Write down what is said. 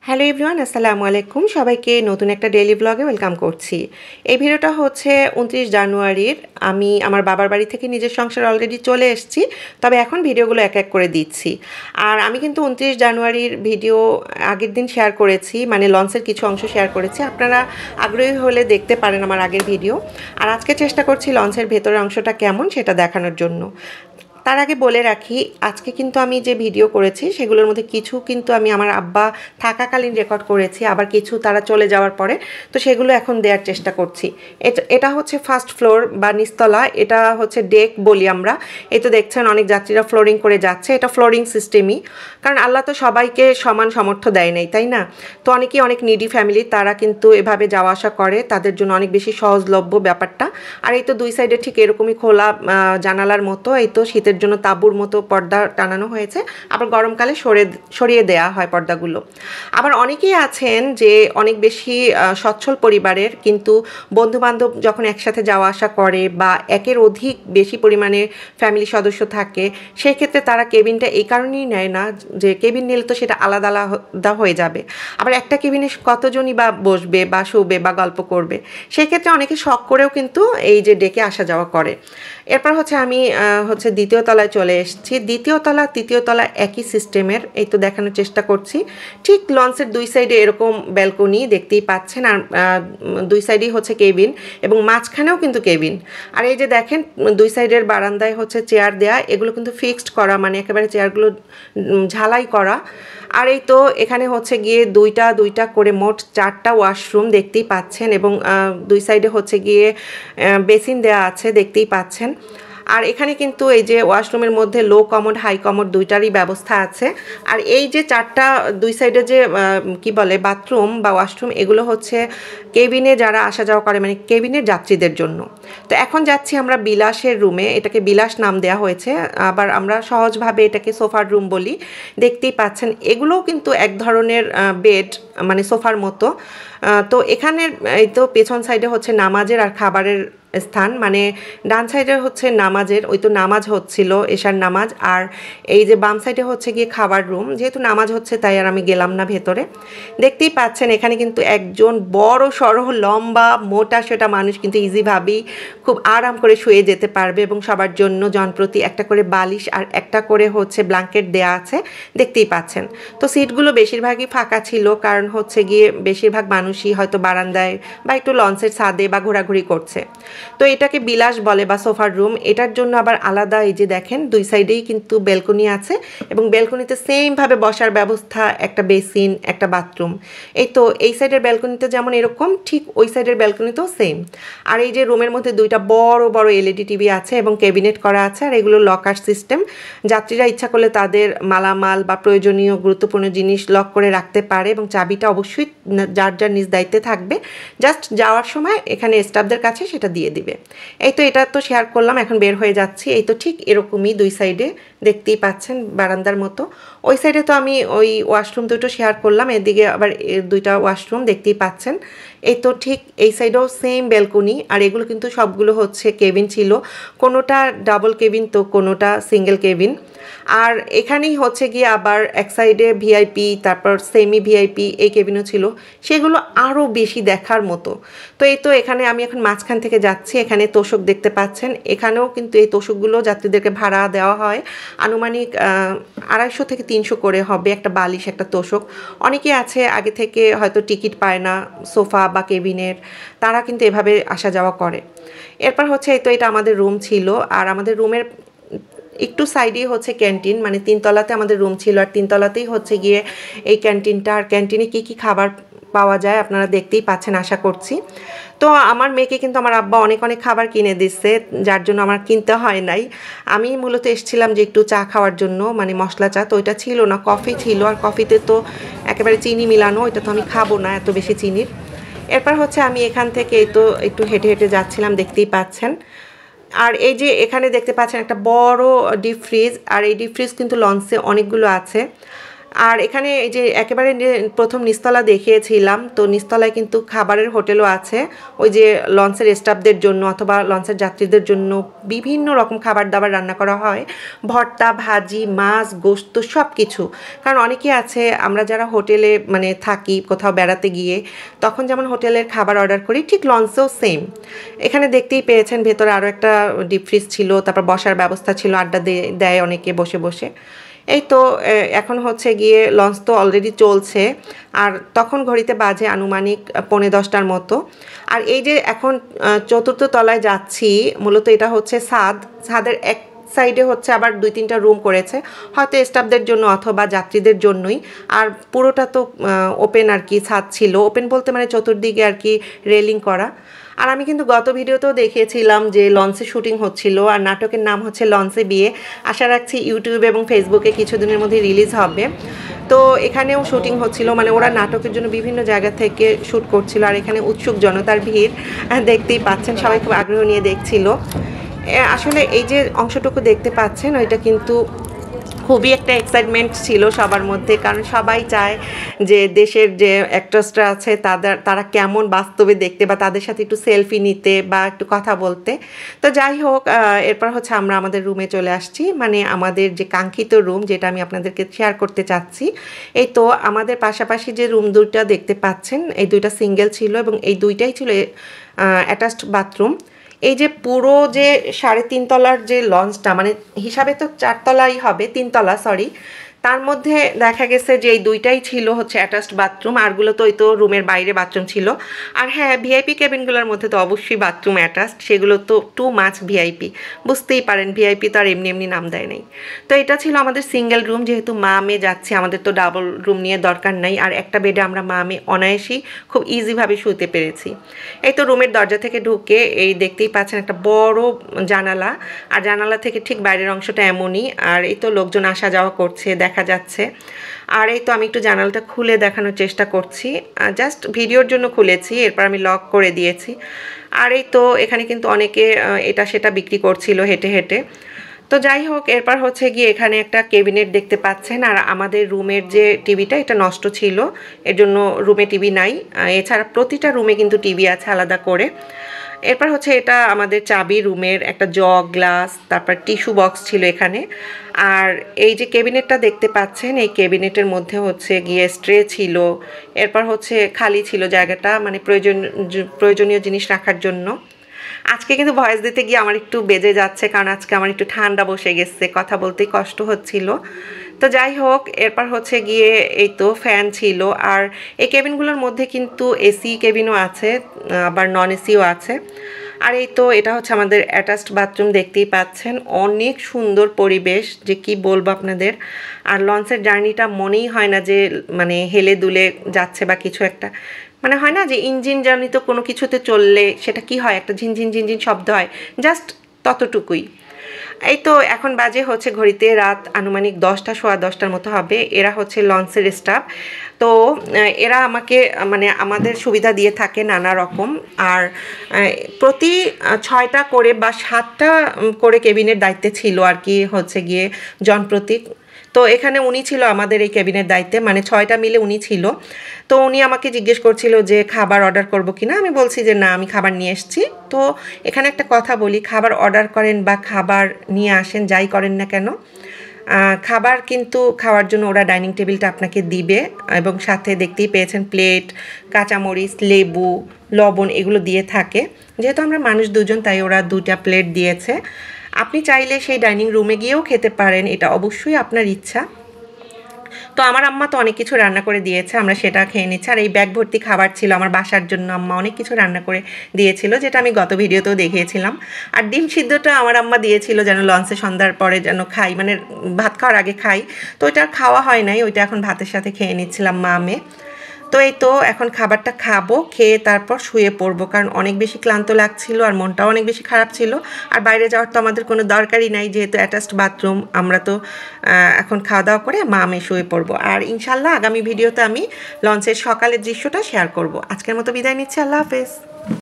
Hello everyone, আসসালামু আলাইকুম। সবাইকে নতুন একটা ডেইলি ব্লগে ওয়েলকাম করছি। এই ভিডিওটা হচ্ছে ২৯ জানুয়ারির। আমি আমার বাবার বাড়ি থেকে নিজের সংসার অলরেডি চলে এসেছি, তবে এখন ভিডিওগুলো এক এক করে দিচ্ছি। আর আমি কিন্তু ২৯ জানুয়ারির ভিডিও আগের দিন শেয়ার করেছি, মানে লঞ্চের কিছু অংশ শেয়ার করেছি। আপনারা আগ্রহী হলে দেখতে পারেন আমার আগের ভিডিও। আর আজকে চেষ্টা করছি লঞ্চের ভেতরের অংশটা কেমন সেটা দেখানোর জন্য। তার আগে বলে রাখি, আজকে কিন্তু আমি যে ভিডিও করেছি সেগুলোর মধ্যে কিছু কিন্তু আমি আমার আব্বা থাকাকালীন রেকর্ড করেছি, আবার কিছু তারা চলে যাওয়ার পরে, তো সেগুলো এখন দেওয়ার চেষ্টা করছি। এটা হচ্ছে ফার্স্ট ফ্লোর বা নিচতলা, এটা হচ্ছে ডেক বলি আমরা। এই তো দেখছেন অনেক যাত্রীরা ফ্লোরিং করে যাচ্ছে, এটা ফ্লোরিং সিস্টেমই, কারণ আল্লাহ তো সবাইকে সমান সামর্থ্য দেয় নাই, তাই না? তো অনেকেই অনেক নিডি ফ্যামিলি, তারা কিন্তু এভাবে যাওয়া আসা করে, তাদের জন্য অনেক বেশি সহজলভ্য ব্যাপারটা। আর এই তো দুই সাইডে ঠিক এরকমই খোলা জানালার মতো, এই তো শীতের জন্য তাঁবুর মতো পর্দা টানানো হয়েছে, আবার গরমকালে সরিয়ে দেয়া হয় পর্দাগুলো। আবার অনেকেই আছেন যে অনেক বেশি সচ্ছল পরিবারের, কিন্তু বন্ধুবান্ধব যখন একসাথে যাওয়া আসা করে বা একের অধিক বেশি পরিমাণে ফ্যামিলি সদস্য থাকে, সেই ক্ষেত্রে তারা কেবিনটা এই কারণেই নেয় না যে কেবিন নিলে তো সেটা আলাদা আলাদা হয়ে যাবে, আবার একটা কেবিনে কতজনই বা বসবে বা শুবে বা গল্প করবে। সেই ক্ষেত্রে অনেকে শখ করেও কিন্তু এই যে ডেকে আসা যাওয়া করে। এরপর হচ্ছে আমি দ্বিতীয় তলায় চলে এসেছি। দ্বিতীয় তলা তৃতীয় তলা একই সিস্টেমের, এই তো দেখানোর চেষ্টা করছি। ঠিক লঞ্চের দুই সাইডে এরকম ব্যালকনি দেখতেই পাচ্ছেন, আর দুই সাইডেই হচ্ছে কেবিন এবং মাঝখানেও কিন্তু কেবিন। আর এই যে দেখেন দুই সাইডের বারান্দায় হচ্ছে চেয়ার দেয়া, এগুলো কিন্তু ফিক্সড করা, মানে একেবারে চেয়ারগুলো ঝালাই করা। আর এই তো এখানে হচ্ছে গিয়ে দুইটা করে মোট 4টা ওয়াশরুম দেখতেই পাচ্ছেন, এবং দুই সাইডে হচ্ছে গিয়ে বেসিন দেওয়া আছে দেখতেই পাচ্ছেন। আর এখানে কিন্তু এই যে ওয়াশরুমের মধ্যে লো কমোড হাই কমোড দুইটারই ব্যবস্থা আছে। আর এই যে 4টা দুই সাইডে যে কি বলে বাথরুম বা ওয়াশরুম, এগুলো হচ্ছে কেবিনে যারা আসা যাওয়া করে, মানে কেবিনের যাত্রীদের জন্য। তো এখন যাচ্ছি আমরা বিলাসের রুমে, এটাকে বিলাস নাম দেওয়া হয়েছে, আবার আমরা সহজভাবে এটাকে সোফার রুম বলি। দেখতেই পাচ্ছেন এগুলোও কিন্তু এক ধরনের বেড, মানে সোফার মতো। তো এখানের এই তো পেছন সাইডে হচ্ছে নামাজের আর খাবারের স্থান, মানে ডান সাইডে হচ্ছে নামাজের, ওই তো নামাজ হচ্ছিল এশার নামাজ, আর এই যে বাম সাইডে হচ্ছে গিয়ে খাবার রুম। যেহেতু নামাজ হচ্ছে তাই আর আমি গেলাম না ভেতরে। দেখতেই পাচ্ছেন এখানে কিন্তু একজন বড় সড়ো লম্বা মোটা সোটা মানুষ কিন্তু ইজিভাবেই খুব আরাম করে শুয়ে যেতে পারবে, এবং সবার জন্য জনপ্রতি একটা করে বালিশ আর একটা করে হচ্ছে ব্ল্যাঙ্কেট দেয়া আছে, দেখতেই পাচ্ছেন। তো সিটগুলো বেশিরভাগই ফাঁকা ছিল, কারণ হচ্ছে গিয়ে বেশিরভাগ মানুষই হয়তো বারান্দায় বা একটু লঞ্চের ছাদে বা ঘোরাঘুরি করছে। তো এটাকে বিলাস বলে বা সোফার রুম। এটার জন্য আবার আলাদা এই যে দেখেন দুই সাইডেই কিন্তু ব্যালকনি আছে, এবং ব্যালকনিতে সেমভাবে বসার ব্যবস্থা, একটা বেসিন, একটা বাথরুম। এই তো এই সাইডের ব্যালকনিতে যেমন এরকম, ঠিক ওই সাইডের ব্যালকনিতেও সেম। আর এই যে রুমের মধ্যে দুইটা বড় বড় এলইডি টিভি আছে এবং ক্যাবিনেট করা আছে, আর এগুলো লকার সিস্টেম। যাত্রীরা ইচ্ছা করলে তাদের মালামাল বা প্রয়োজনীয় গুরুত্বপূর্ণ জিনিস লক করে রাখতে পারে, এবং চাবিটা অবশ্যই যার যার নিজ দায়িত্বে থাকবে। জাস্ট যাওয়ার সময় এখানে স্টাফদের কাছে সেটা দিয়ে দিবে। এই তো এটা তো শেয়ার করলাম, এখন বের হয়ে যাচ্ছি। এই তো ঠিক এরকমই দুই সাইডে দেখতেই পাচ্ছেন বারান্দার মতো। ওই সাইডে তো আমি ওই ওয়াশরুম দুটো শেয়ার করলাম, এদিকে আবার দুইটা ওয়াশরুম দেখতেই পাচ্ছেন। এই তো ঠিক এই সাইডেও সেম ব্যালকনি, আর এগুলো কিন্তু সবগুলো হচ্ছে কেবিন ছিল, কোনোটা ডাবল কেবিন তো কোনোটা সিঙ্গেল কেবিন। আর এখানেই হচ্ছে গিয়ে আবার এক সাইডে ভিআইপি, তারপর সেমি ভিআইপি এই কেবিনও ছিল, সেগুলো আরও বেশি দেখার মতো। তো এই তো এখানে আমি এখন মাঝখান থেকে যাচ্ছি, এখানে তোষক দেখতে পাচ্ছেন। এখানেও কিন্তু এই তোষকগুলো যাত্রীদেরকে ভাড়া দেওয়া হয়, আনুমানিক 250 থেকে 300 করে হবে একটা বালিশ, একটা তোষক। অনেকে আছে আগে থেকে হয়তো টিকিট পায় না সোফা বা কেবিনের, তারা কিন্তু এভাবে আসা যাওয়া করে। এরপর হচ্ছে এই তো এটা আমাদের রুম ছিল, আর আমাদের রুমের একটু সাইডেই হচ্ছে ক্যান্টিন, মানে 3তলাতে আমাদের রুম ছিল, আর 3তলাতেই হচ্ছে গিয়ে এই ক্যান্টিনটা। আর ক্যান্টিনে কী কী খাবার পাওয়া যায় আপনারা দেখতেই পাচ্ছেন আশা করছি। তো আমার মেয়েকে কিন্তু আমার আব্বা অনেক অনেক খাবার কিনে দিচ্ছে, যার জন্য আমার কিনতে হয় নাই। আমি মূলত এসেছিলাম যে একটু চা খাওয়ার জন্য, মানে মশলা চা, তো ওইটা ছিল না, কফি ছিল, আর কফিতে তো একেবারে চিনি মিলানো, ওইটা তো আমি খাবো না এত বেশি চিনির। এরপর হচ্ছে আমি এখান থেকে এই তো একটু হেঁটে হেঁটে যাচ্ছিলাম, দেখতেই পাচ্ছেন। আর এই যে এখানে দেখতে পাচ্ছেন একটা বড় ডিপ ফ্রিজ, আর এই ডিপ ফ্রিজ কিন্তু লঞ্চে অনেকগুলো আছে। আর এখানে এই যে একেবারে প্রথম নিচতলা দেখিয়েছিলাম, তো নিচতলায় কিন্তু খাবারের হোটেলও আছে, ওই যে লঞ্চের স্টাফদের জন্য অথবা লঞ্চের যাত্রীদের জন্য বিভিন্ন রকম খাবার দাবার রান্না করা হয়, ভর্তা, ভাজি, মাছ, গোশত সব কিছু। কারণ অনেকেই আছে আমরা যারা হোটেলে মানে থাকি কোথাও বেড়াতে গিয়ে, তখন যেমন হোটেলের খাবার অর্ডার করি, ঠিক লঞ্চেও সেম। এখানে দেখতেই পেয়েছেন ভেতরে আরও একটা ডিপ ফ্রিজ ছিল, তারপর বসার ব্যবস্থা ছিল, আড্ডা দেয় অনেকে বসে বসে। এই তো এখন হচ্ছে গিয়ে লঞ্চ তো অলরেডি চলছে, আর তখন ঘড়িতে বাজে আনুমানিক 9:45টার মতো। আর এই যে এখন চতুর্থ তলায় যাচ্ছি, মূলত এটা হচ্ছে ছাদের এক সাইডে হচ্ছে আবার 2-3টা রুম করেছে, হয়তো স্টাফদের জন্য অথবা যাত্রীদের জন্যই। আর পুরোটা তো ওপেন আর কি, ছাদ ছিল ওপেন বলতে মানে চতুর্দিকে আর কি রেলিং করা। আর আমি কিন্তু গত ভিডিওতেও দেখিয়েছিলাম যে লঞ্চে শুটিং হচ্ছিল, আর নাটকের নাম হচ্ছে লঞ্চে বিয়ে। আশা রাখছি ইউটিউবে এবং ফেসবুকে কিছুদিনের মধ্যে রিলিজ হবে। তো এখানেও শুটিং হচ্ছিল, মানে ওরা নাটকের জন্য বিভিন্ন জায়গা থেকে শ্যুট করছিল। আর এখানে উৎসুক জনতার ভিড় দেখতেই পাচ্ছেন, সবাই খুব আগ্রহ নিয়ে দেখছিল। আসলে এই যে অংশটুকু দেখতে পাচ্ছেন ওইটা কিন্তু খুবই একটা এক্সাইটমেন্ট ছিল সবার মধ্যে, কারণ সবাই চায় যে দেশের যে অ্যাক্ট্রেসরা আছে তারা কেমন বাস্তবে দেখতে, বা তাদের সাথে একটু সেলফি নিতে বা একটু কথা বলতে। তো যাই হোক, এরপর হচ্ছে আমরা আমাদের রুমে চলে আসছি, মানে আমাদের যে কাঙ্ক্ষিত রুম যেটা আমি আপনাদেরকে শেয়ার করতে চাচ্ছি। এই তো আমাদের পাশাপাশি যে রুম দুইটা দেখতে পাচ্ছেন, এই দুইটা সিঙ্গেল ছিল এবং এই দুইটাই ছিল অ্যাটাচড বাথরুম। এই যে পুরো যে 3.5 তলার যে লঞ্চটা, মানে হিসাবে তো 4 তলাই হবে, 3 তলা সরি, তার মধ্যে দেখা গেছে যে এই দুইটাই ছিল হচ্ছে অ্যাটাচড বাথরুম, আরগুলো তো ওই তো রুমের বাইরে বাথরুম ছিল। আর হ্যাঁ, ভিআইপি কেবিনগুলোর মধ্যে তো অবশ্যই বাথরুম অ্যাটাচড, সেগুলো তো টু মাচ ভিআইপি, বুঝতেই পারেন ভিআইপি তো আর এমনি এমনি নাম দেয় নাই। তো এটা ছিল আমাদের সিঙ্গেল রুম, যেহেতু মা মেয়ে যাচ্ছে আমাদের তো ডাবল রুম নিয়ে দরকার নাই, আর একটা বেডে আমরা মা মেয়ে অনায়াসেই খুব ইজিভাবে শুতে পেরেছি। এই তো রুমের দরজা থেকে ঢুকে এই দেখতেই পাচ্ছেন একটা বড় জানালা, আর জানালা থেকে ঠিক বাইরের অংশটা এমনই। আর এই তো লোকজন আসা যাওয়া করছে দেখা যাচ্ছে। আর এই তো আমি একটু জানালাটা খুলে দেখানোর চেষ্টা করছি, জাস্ট ভিডিওর জন্য খুলেছি, এরপর আমি লক করে দিয়েছি। আর এই তো এখানে কিন্তু অনেকে এটা সেটা বিক্রি করছিল হেঁটে হেঁটে। তো যাই হোক, এরপর হচ্ছে গিয়ে এখানে একটা ক্যাবিনেট দেখতে পাচ্ছেন। আর আমাদের রুমের যে টিভিটা এটা নষ্ট ছিল, এর জন্য রুমে টিভি নাই। এছাড়া প্রতিটা রুমে কিন্তু টিভি আছে আলাদা করে। এরপর হচ্ছে এটা আমাদের চাবি রুমের একটা জগ, গ্লাস, তারপর টিস্যু বক্স ছিল এখানে। আর এই যে ক্যাবিনেটটা দেখতে পাচ্ছেন, এই ক্যাবিনেটের মধ্যে হচ্ছে গিয়ে স্ট্রে ছিল। এরপর হচ্ছে খালি ছিল জায়গাটা, মানে প্রয়োজনীয় জিনিস রাখার জন্য। আজকে কিন্তু ভয়েস দিতে গিয়ে আমার একটু বেজে যাচ্ছে, কারণ আজকে আমার একটু ঠান্ডা বসে গেছে, কথা বলতেই কষ্ট হচ্ছিল। তো যাই হোক, এরপর হচ্ছে গিয়ে এই তো ফ্যান ছিল। আর এই কেবিনগুলোর মধ্যে কিন্তু এসি কেবিনও আছে, আবার নন এসিও আছে। আর এই তো এটা হচ্ছে আমাদের অ্যাটাচড বাথরুম, দেখতেই পাচ্ছেন অনেক সুন্দর পরিবেশ, যে কি বলবো আপনাদের। আর লঞ্চের জার্নিটা মনেই হয় না যে মানে হেলে দুলে যাচ্ছে বা কিছু একটা, মানে হয় না যে ইঞ্জিন জার্নি তো কোনো কিছুতে চললে সেটা কি হয়, একটা ঝিনঝিন ঝিনঝিন শব্দ হয়, জাস্ট ততটুকুই। এই তো এখন বাজে হচ্ছে ঘড়িতে রাত আনুমানিক 10টা, সোয়া 10টার মতো হবে। এরা হচ্ছে লঞ্চের স্টাফ। তো এরা আমাকে মানে আমাদের সুবিধা দিয়ে থাকে নানা রকম। আর প্রতি 6টা করে বা 7টা করে কেবিনের দায়িত্বে ছিল আর কি, হচ্ছে গিয়ে জনপ্রতি। তো এখানে উনি ছিল আমাদের এই কেবিনের দায়িত্বে, মানে 6টা মিলে উনি ছিল। তো উনি আমাকে জিজ্ঞেস করছিল যে খাবার অর্ডার করব কিনা, আমি বলছি যে না, আমি খাবার নিয়ে এসেছি। তো এখানে একটা কথা বলি, খাবার অর্ডার করেন বা খাবার নিয়ে আসেন, যাই করেন না কেন, খাবার কিন্তু খাওয়ার জন্য ওরা ডাইনিং টেবিলটা আপনাকে দিবে, এবং সাথে দেখতেই পেয়েছেন প্লেট, কাঁচামরিচ, লেবু, লবণ এগুলো দিয়ে থাকে। যেহেতু আমরা মানুষ দুজন, তাই ওরা 2টা প্লেট দিয়েছে। আপনি চাইলে সেই ডাইনিং রুমে গিয়েও খেতে পারেন, এটা অবশ্যই আপনার ইচ্ছা। তো আমার আম্মা তো অনেক কিছু রান্না করে দিয়েছে, আমরা সেটা খেয়ে নিচ্ছি। আর এই ব্যাগ ভর্তি খাবার ছিল আমার বাসার জন্য, আম্মা অনেক কিছু রান্না করে দিয়েছিল, যেটা আমি গত ভিডিওতেও দেখিয়েছিলাম। আর ডিম সিদ্ধটা আমার আম্মা দিয়েছিল যেন লঞ্চে সন্ধ্যার পরে যেন খাই, মানে ভাত খাওয়ার আগে খাই। তো ওইটা খাওয়া হয় নাই, ওইটা এখন ভাতের সাথে খেয়ে নিচ্ছিলাম মা মেয়ে। তো এই তো এখন খাবারটা খাবো, খেয়ে তারপর শুয়ে পড়বো, কারণ অনেক বেশি ক্লান্ত লাগছিল আর মনটাও অনেক বেশি খারাপ ছিল। আর বাইরে যাওয়ার তো আমাদের কোনো দরকারই নাই, যেহেতু অ্যাটাচড বাথরুম। আমরা তো এখন খাওয়া দাওয়া করে মা আমি শুয়ে পড়বো। আর ইনশাল্লাহ আগামী ভিডিওতে আমি লঞ্চের সকালের দৃশ্যটা শেয়ার করব। আজকের মতো বিদায় নিচ্ছি, আল্লাহ হাফেজ।